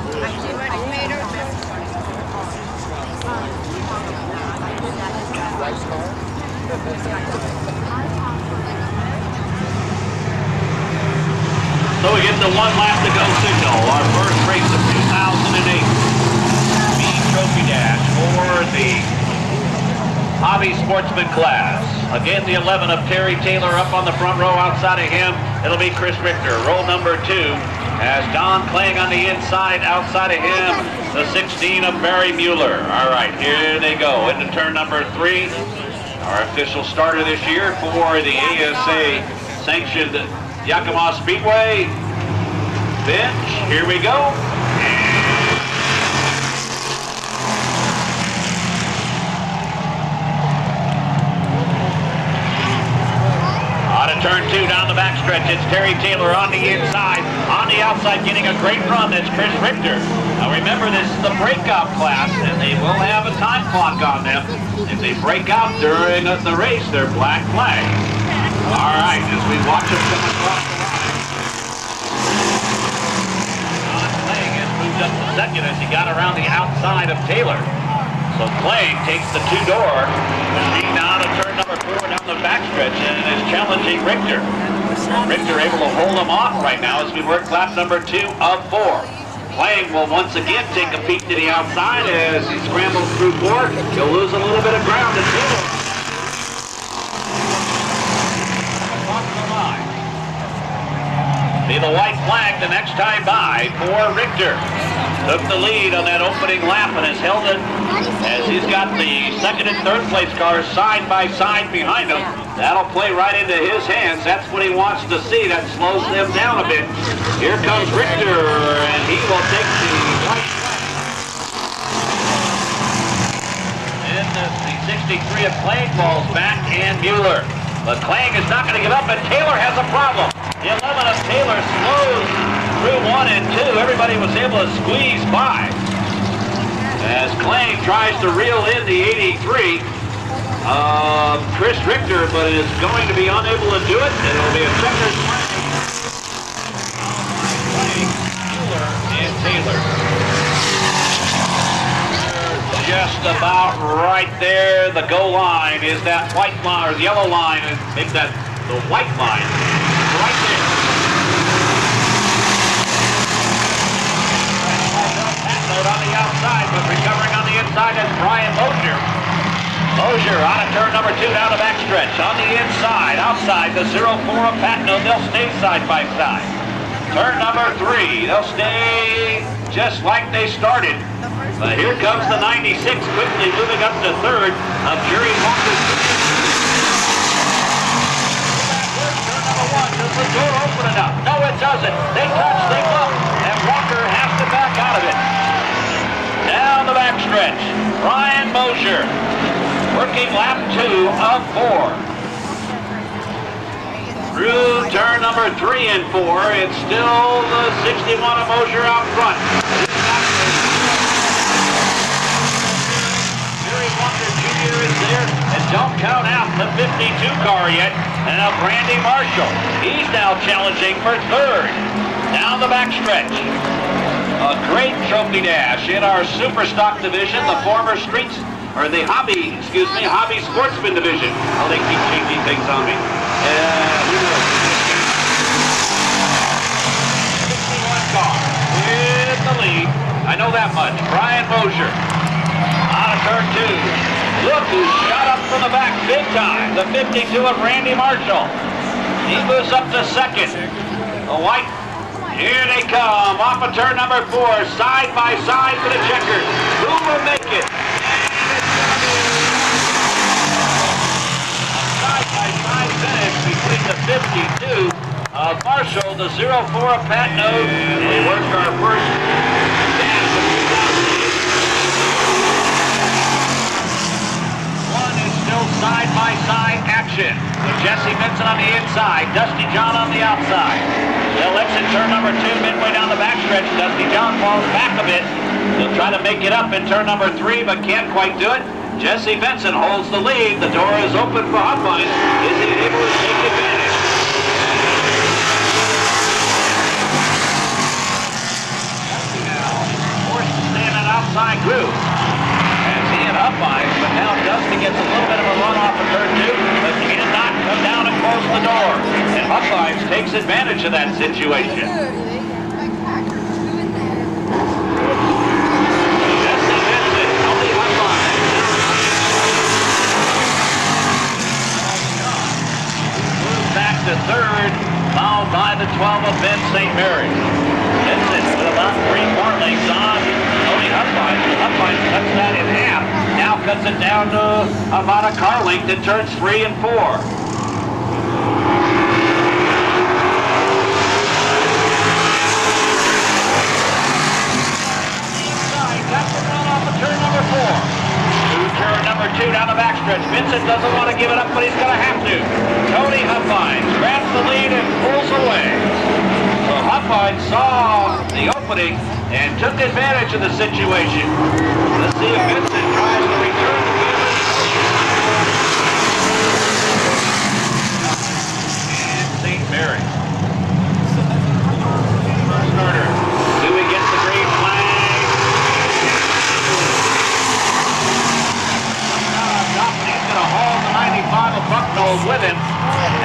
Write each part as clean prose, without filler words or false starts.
So we get the 1 lap to go signal. Our first race of 2008. Speed Trophy Dash for the Hobby Sportsman class. Again, the 11 of Terry Taylor up on the front row. Outside of him, it'll be Chris Richter. Row number 2 has Don Kling on the inside. Outside of him, the 16 of Barry Mueller. All right, here they go into turn number 3. Our official starter this year for the ASA sanctioned Yakima Speedway bench. Here we go. Out of turn 2 down the backstretch. It's Terry Taylor on the inside. On the outside, getting a great run. That's Chris Richter. Now remember, this is the breakout class, and they will have a time clock on them. If they break out during the race, they're black flag. All right, as we watch them come across the line. Don Kling has moved up to second as he got around the outside of Taylor. So Kling takes the 2-door machine now to turn number 4 down the backstretch and is challenging Richter. Richter able to hold him off right now as we work lap number 2 of 4. Kling will once again take a peek to the outside as he scrambles through 4. He'll lose a little bit of ground to Taylor. See the white flag the next time by for Richter. Took the lead on that opening lap and has held it as he's got the second and third place cars side by side behind him. That'll play right into his hands. That's what he wants to see. That slows them down a bit. Here comes Richter, and he will take the white flag. And the 63 of Kling falls back, and Mueller. But Kling is not going to give up, and Taylor has a problem. The 11 of Taylor slows through 1 and 2. Everybody was able to squeeze by. As Kling tries to reel in the 83 of Chris Richter, but is going to be unable to do it, and it'll be a checkered flag. Mueller and Taylor. Just about right there. The goal line is that white line, or the yellow line, and maybe that the white line. Right there. Note on the outside, but recovering on the inside is Brian Mosier. Mosier out of turn number 2 down the backstretch. On the inside, outside, the 04 of Patno. They'll stay side by side. Turn number 3, they'll stay just like they started. But here comes the 96, quickly moving up to third of Jerry Walker. Does the door open enough? No, it doesn't. They touch, they bump, and Walker has to back out of it. Down the backstretch, Brian Mosier, working lap 2 of 4. Through turn number 3 and 4, it's still the 61 of Mosier out front. Jerry Walker Jr. is there, and don't count out the 52 car yet. And now Randy Marshall, he's now challenging for third. Down the backstretch. A great trophy dash in our super stock division, the former streets, or the hobby sportsman division. Oh, they keep changing things on me. Who knows? 61 car with the lead. I know that much. Brian Mosier out of turn 2. Look who shot up from the back big time. The 52 of Randy Marshall. He moves up to second. The white. Here they come. Off of turn number 4. Side by side for the checkers. Who will make it? Side by side finish between the 52 of Marshall, the 04 of Patno. We worked our first dash of 2008. Side-by-side action. With Jesse Benson on the inside, Dusty John on the outside. They'll exit turn number 2 midway down the backstretch. Dusty John falls back a bit. He'll try to make it up in turn number 3, but can't quite do it. Jesse Benson holds the lead. The door is open for Hotline. Is he able to take advantage? inside groove. As he and Huffines, but now Dusty gets a little bit of a run off of turn 2, but he cannot come down and close the door. And Huffines takes advantage of that situation. To third, followed by the 12 of Ben St. Mary's. Vincent with about 3 more lengths on Tony Huffines. Huffines cuts that in half. Now cuts it down to about a car length in turns 3 and 4. Got the run off of turn number 4. Turn number 2 down the backstretch. Vincent doesn't want to give it up, but he's going to have to. Tony Huffines grabs the lead and pulls away. So Huffines saw the opening and took advantage of the situation. Let's see if Vincent tries to return the lead. And St. Mary's. Starter. Dewey gets the green flag. He's going to haul the 95 of Bucknell with him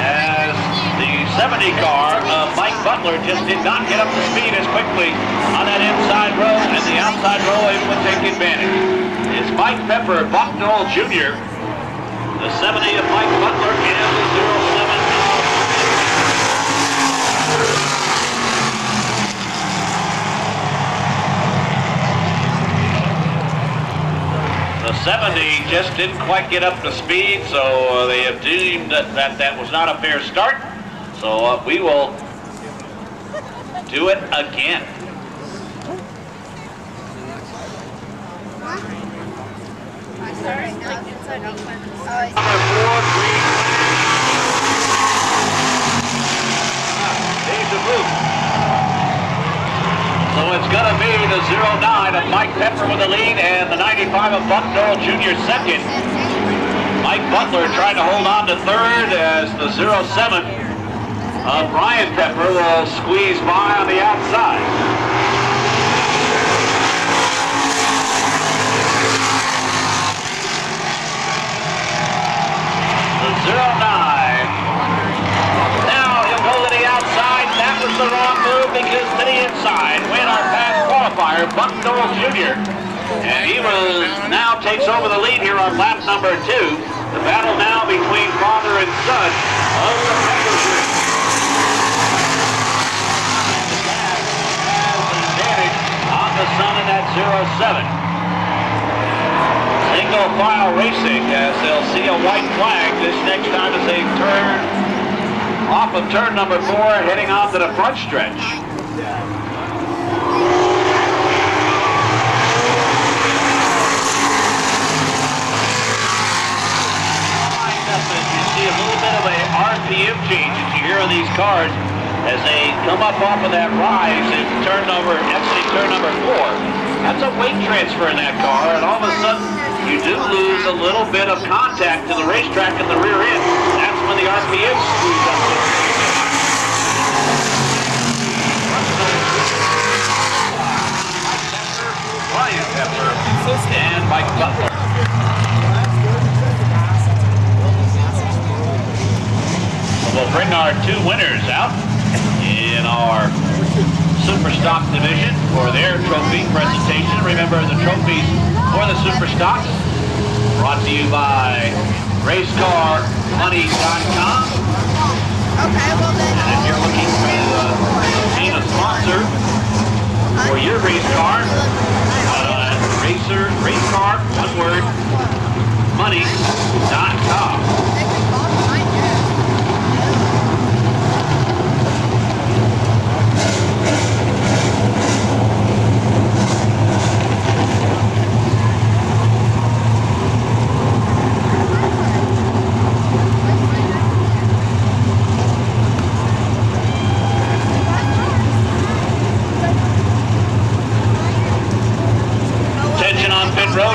as the 70 car of Mike Butler just did not get up to speed as quickly on that inside row, and the outside row able to take advantage. It's Mike Pepper, Bucknell Jr., the 70 of Mike Butler, and the 07 The 70 just didn't quite get up to speed, so they have deemed that was not a fair start. So we will do it again. Number 4, green. Deja vu. So it's going to be the 09 of Mike Pepper with the lead and the 95 of Buck Noel Jr. second. Mike Butler trying to hold on to third as the 07 of Brian Pepper will squeeze by on the outside. The 09. Now he'll go to the outside. That was the wrong move because to the inside went our past qualifier, Buck Noel Jr. And he now takes over the lead here on lap number 2. The battle now between father and son of the Pepper Group. The dad has an advantage on the son in that 07. Single file racing as they'll see a white flag this next time as they turn off of turn number 4, heading on to the front stretch. You see a little bit of a RPM change that you hear on these cars as they come up off of that rise in exiting turn number 4. That's a weight transfer in that car, and all of a sudden you do lose a little bit of contact to the racetrack in the rear end. That's when the RPM screws up. Brian Pepper and Mike Butler. We'll bring our 2 winners out in our Super Stock division for their trophy presentation. Remember, the trophies for the Super Stocks brought to you by RaceCarMoney.com. Okay, well then. And if you're looking to obtain a sponsor for your race car, RaceCar, one word, money.com.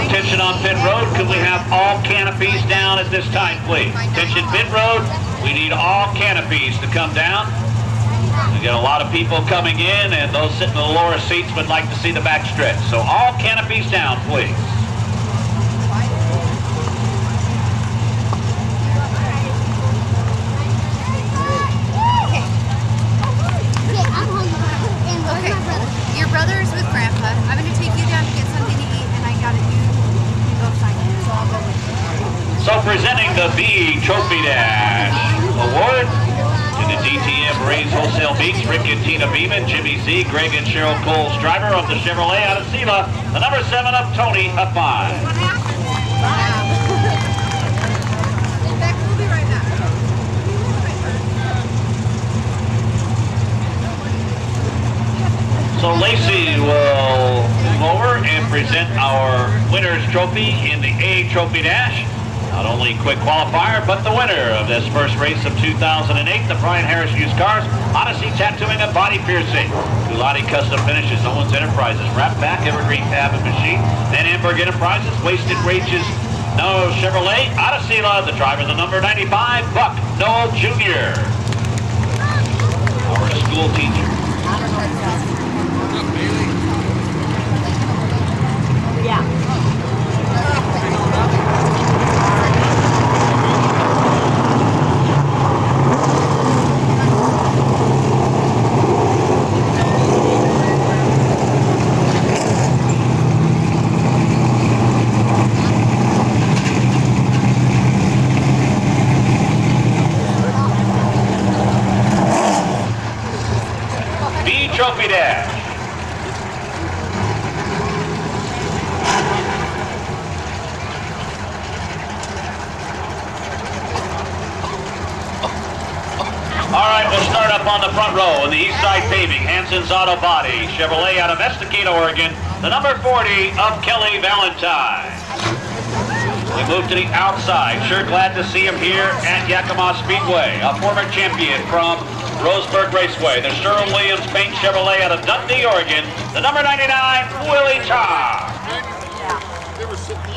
Attention on pit road. Could we have all canopies down at this time, please? Attention pit road. We need all canopies to come down. We get a lot of people coming in, and those sitting in the lower seats would like to see the back stretch. So all canopies down, please. Your brother is with Grandpa. I'm going to take you down to get something to eat, and I got it. You go sign it, so I'll go with you. So presenting the B Trophy Dash Award to the DTM Rays Wholesale Beach, Rick and Tina Beeman, Jimmy Z, Greg and Cheryl Coles driver of the Chevrolet out of Sela, the number 7 of Tony up 5. We'll be right back. So Lacey will move over and present our winner's trophy in the A Trophy Dash. Not only quick qualifier, but the winner of this first race of 2008, the Brian Harris Used Cars, Odyssey Tattooing and Body Piercing, Gulati Custom Finishes, Owens Enterprises, Wrap Back, Evergreen Fab and Machine, Van Amberg Enterprises, Wasted Wages, No Chevrolet, Odyssey, the driver, the number 95, Buck Noel Jr., our school teacher. Trophy Dash. All right, we'll start up on the front row in the East Side Paving, Hanson's Auto Body, Chevrolet out of Estacada, Oregon, the number 40 of Kelly Valentine. We move to the outside. Sure glad to see him here at Yakima Speedway, a former champion from Roseburg Raceway, the Sherwin-Williams Paint Chevrolet out of Dundee, Oregon, the number 99, Willie Cha.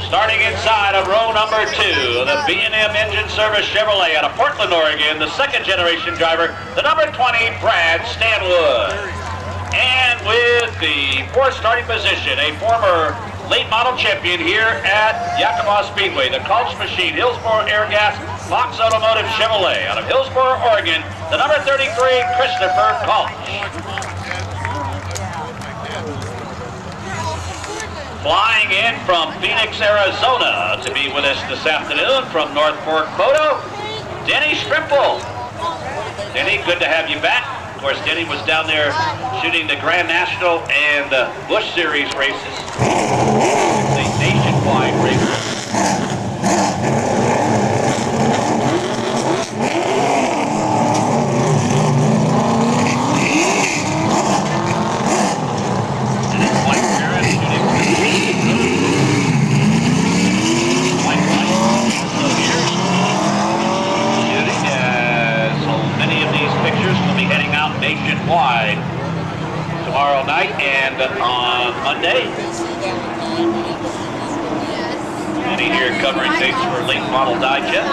Starting inside of row number 2, the B&M Engine Service Chevrolet out of Portland, Oregon, the second generation driver, the number 20, Brad Stanwood. And with the fourth starting position, a former late model champion here at Yakima Speedway, the Colch Machine, Hillsboro Air Gas, Fox Automotive Chevrolet out of Hillsboro, Oregon, the number 33, Christopher Colch. Flying in from Phoenix, Arizona to be with us this afternoon from North Fork Photo, Denny Strimple. Denny, good to have you back. Of course, Denny was down there shooting the Grand National and Busch Series races. The nationwide race. Nationwide tomorrow night and on Monday. Any here covering dates for Late Model Digest. I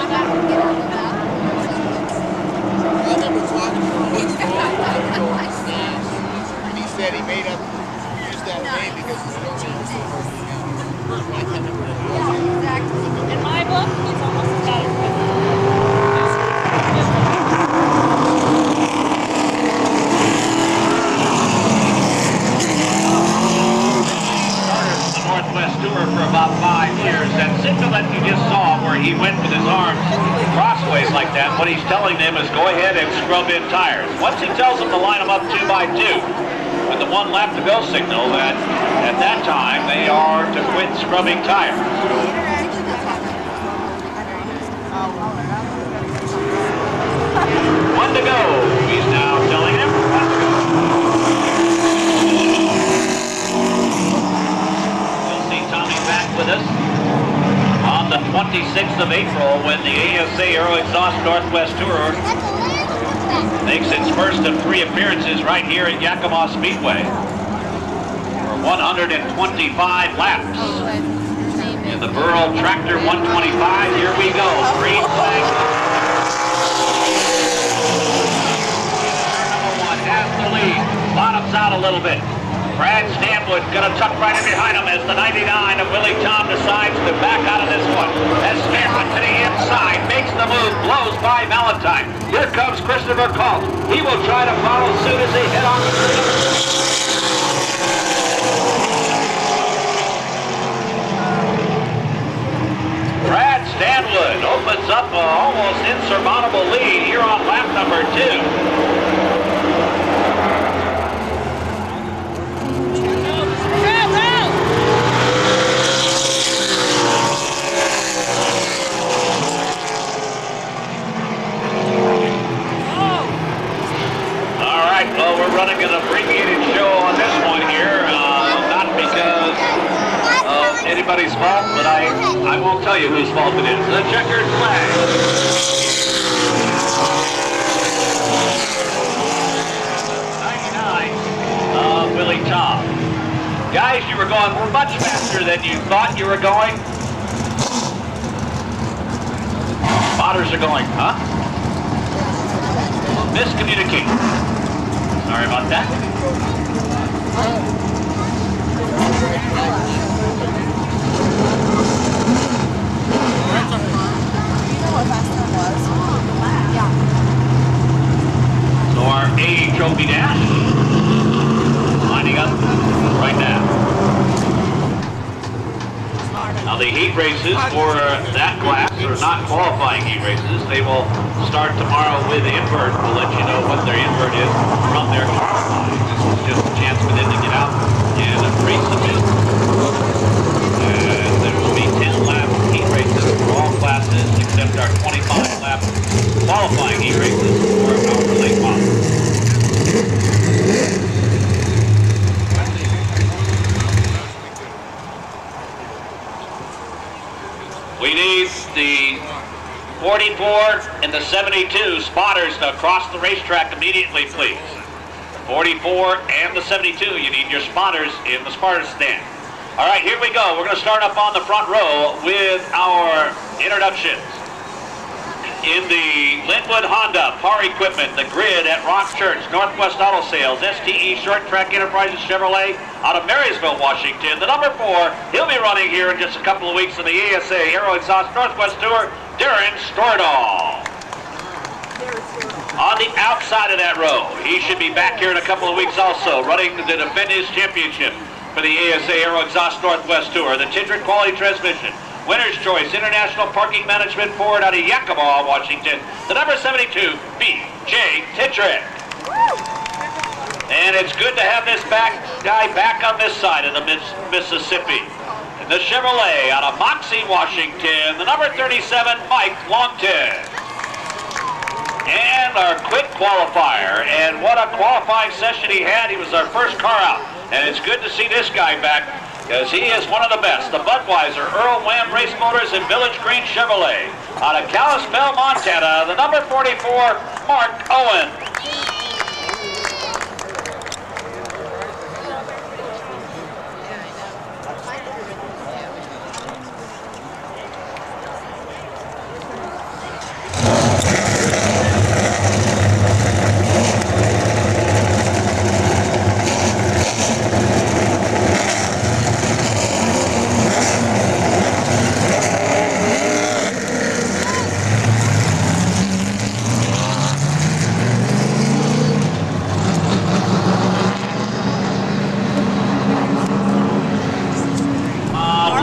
remember talking to him and he said he made up, used that name because it's no chance. I can't remember what it was. Yeah, exactly. In my book, it's almost as bad as Northwest Tour for about 5 years. That signal that you just saw where he went with his arms crossways like that, what he's telling them is go ahead and scrub in tires. Once he tells them to line them up 2 by 2 with the 1 lap to go signal, that at that time they are to quit scrubbing tires. 1 to go. He's now telling him 1 to go. 26th of April when the ASA Aero Exhaust Northwest Tour makes its first of 3 appearances right here at Yakima Speedway for 125 laps. In the Burl Tractor 125, here we go. Green flag. Number 1, has the lead. Bottoms out a little bit. Brad Stanwood going to tuck right in behind him as the 99 of Willie Tom decides to back out of this one. As Stanwood to the inside, makes the move, blows by Valentine. Here comes Christopher Colt. He will try to follow suit as they head on the Brad Stanwood opens up an almost insurmountable lead here on lap number 2. Well, we're running an abbreviated show on this one here, not because of anybody's fault, but I won't tell you whose fault it is. The checkered flag. 99 Willie Tom. Guys, you were going much faster than you thought you were going. Spotters are going, huh? Miscommunication. Sorry about that. So our A trophy dash lining up right now. Now the heat races for that class are not qualifying heat races. They will start tomorrow with invert. We'll let you know what their invert is from their qualifying. This is just a chance for them to get out and resubmit. And there will be 10-lap heat races for all classes except our 25-lap qualifying heat races for our relay model. We need the 44 and the 72 spotters to cross the racetrack immediately, please. 44 and the 72, you need your spotters in the spotter stand. All right, here we go. We're going to start up on the front row with our introductions. In the Linwood Honda, Par Equipment, the Grid at Rock Church, Northwest Auto Sales, STE Short Track Enterprises Chevrolet out of Marysville, Washington. The number 4, he'll be running here in just a couple of weeks in the ASA Aero Exhaust Northwest Tour, Darren Stordahl. On the outside of that row, he should be back here in a couple of weeks also, running to defend his championship for the ASA Aero Exhaust Northwest Tour, the Tidrick Quality Transmission. Winner's Choice International Parking Management Ford out of Yakima, Washington. The number 72, B.J. Tidrick. And it's good to have this guy back on this side of the Mississippi. The Chevrolet out of Moxie, Washington. The number 37, Mike Longton. And our quick qualifier. And what a qualifying session he had. He was our first car out. And it's good to see this guy back, because he is one of the best. The Budweiser, Earl Wham Race Motors, and Village Green Chevrolet. Out of Kalispell, Montana, the number 44, Mark Owen.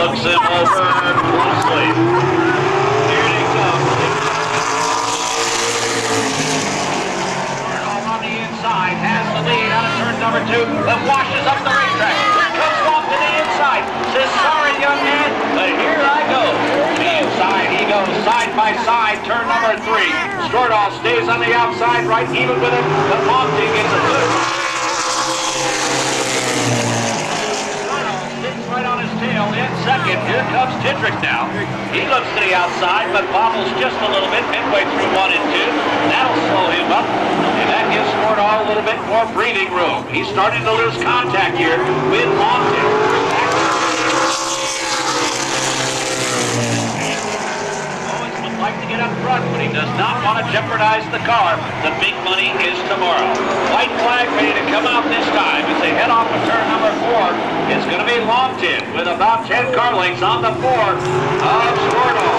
Looks him over closely. Here they come. All on the inside, has the lead out of turn number 2, that washes up the racetrack. Here comes off to the inside. Says, sorry, young man, but here I go. The inside, he goes side by side, turn number 3. Stordahl stays on the outside, right even with it. The Monty gets a good. Right on his tail in second. Here comes Tidrick now. He looks to the outside, but bobbles just a little bit midway through 1 and 2. That'll slow him up, and that gives Stordahl a little bit more breathing room. He's starting to lose contact here with Longton. Owens would like to get up front, but he does not want to jeopardize the car. The big money is tomorrow. white flag ready to come out this time as they head off of turn number 4. It's going to be Longton with about 10 car lengths on the 4 of Squirtle.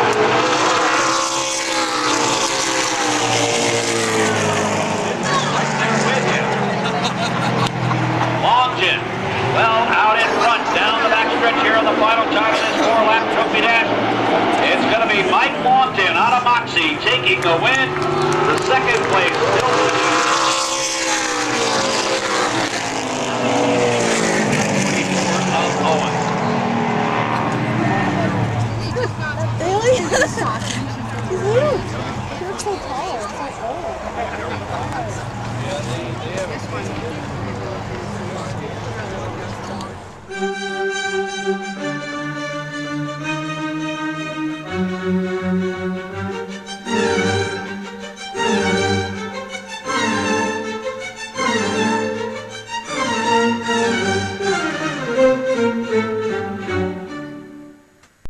Longton, well, out in front, down the backstretch here on the final time of this 4-lap trophy dash. It's going to be Mike Longton out of Moxie taking the win. The second place still of Owen. Really? He's little. He looks so tall. So old.